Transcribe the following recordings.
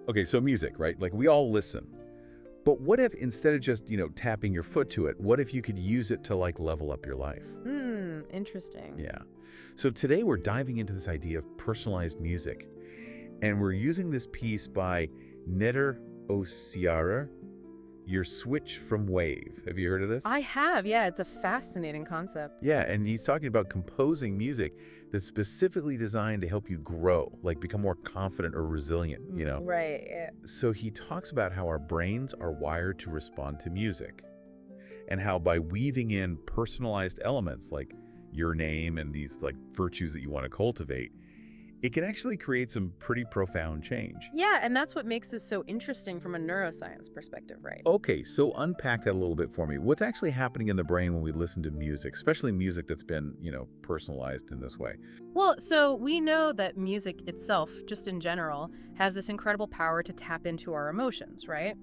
Okay, so music, right? Like we all listen. But what if instead of just, tapping your foot to it, what if you could use it to like level up your life? Interesting. Yeah. So today we're diving into this idea of personalized music. And we're using this piece by OSIIRê, Your Switch from Wave. Have you heard of this? I have, yeah. It's a fascinating concept. Yeah, and he's talking about composing music that's specifically designed to help you grow, like become more confident or resilient. Right. Yeah. So he talks about how our brains are wired to respond to music, and how by weaving in personalized elements like your name and these like virtues that you want to cultivate, it can actually create some pretty profound change. Yeah, and that's what makes this so interesting from a neuroscience perspective, right? Okay, so unpack that a little bit for me. What's actually happening in the brain when we listen to music, especially music that's been, personalized in this way? Well, so we know that music itself, just in general, has this incredible power to tap into our emotions, right?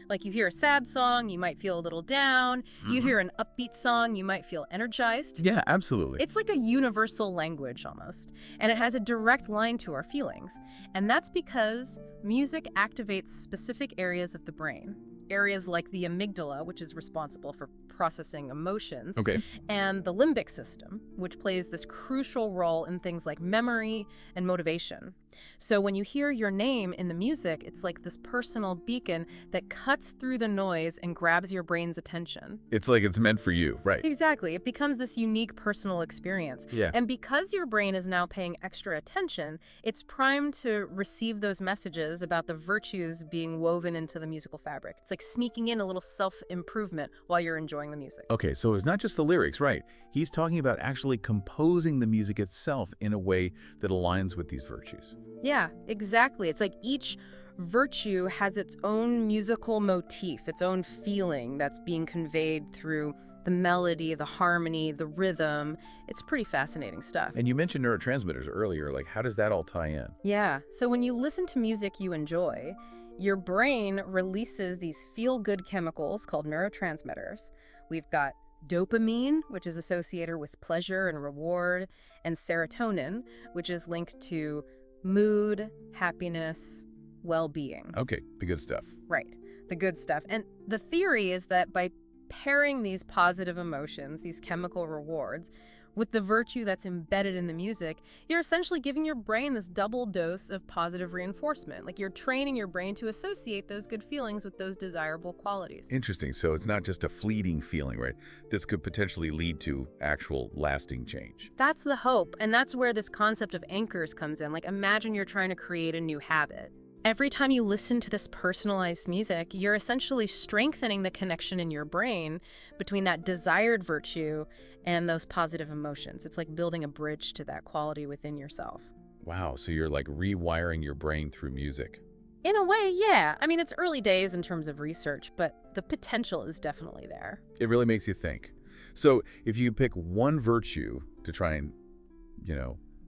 Like you hear a sad song, you might feel a little down. You hear an upbeat song, you might feel energized. Yeah, absolutely. It's like a universal language almost, and it has a direct line to our feelings. And that's because music activates specific areas of the brain. Areas like the amygdala, which is responsible for processing emotions, Okay. and the limbic system, which plays this crucial role in things like memory and motivation. So when you hear your name in the music, it's like this personal beacon that cuts through the noise and grabs your brain's attention. It's like it's meant for you, right? Exactly. It becomes this unique personal experience. Yeah. And because your brain is now paying extra attention, it's primed to receive those messages about the virtues being woven into the musical fabric. It's like sneaking in a little self-improvement while you're enjoying the music. Okay, so it's not just the lyrics, right? He's talking about actually composing the music itself in a way that aligns with these virtues. Yeah, exactly. It's like each virtue has its own musical motif, its own feeling that's being conveyed through the melody, the harmony, the rhythm. It's pretty fascinating stuff. And you mentioned neurotransmitters earlier. Like, how does that all tie in? Yeah, so when you listen to music you enjoy, your brain releases these feel-good chemicals called neurotransmitters. We've got dopamine, which is associated with pleasure and reward, and serotonin, which is linked to mood, happiness, well-being. Okay, the good stuff. Right, the good stuff. And the theory is that by pairing these positive emotions, these chemical rewards, with the virtue that's embedded in the music, you're essentially giving your brain this double dose of positive reinforcement. Like you're training your brain to associate those good feelings with those desirable qualities. Interesting. So it's not just a fleeting feeling, right? This could potentially lead to actual lasting change. That's the hope, and that's where this concept of anchors comes in. Like imagine you're trying to create a new habit. Every time you listen to this personalized music, you're essentially strengthening the connection in your brain between that desired virtue and those positive emotions. It's like building a bridge to that quality within yourself. Wow, so you're like rewiring your brain through music. In a way, yeah. I mean, it's early days in terms of research, but the potential is definitely there. It really makes you think. So if you pick one virtue to try and,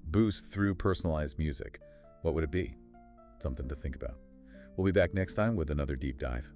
boost through personalized music, what would it be? Something to think about. We'll be back next time with another deep dive.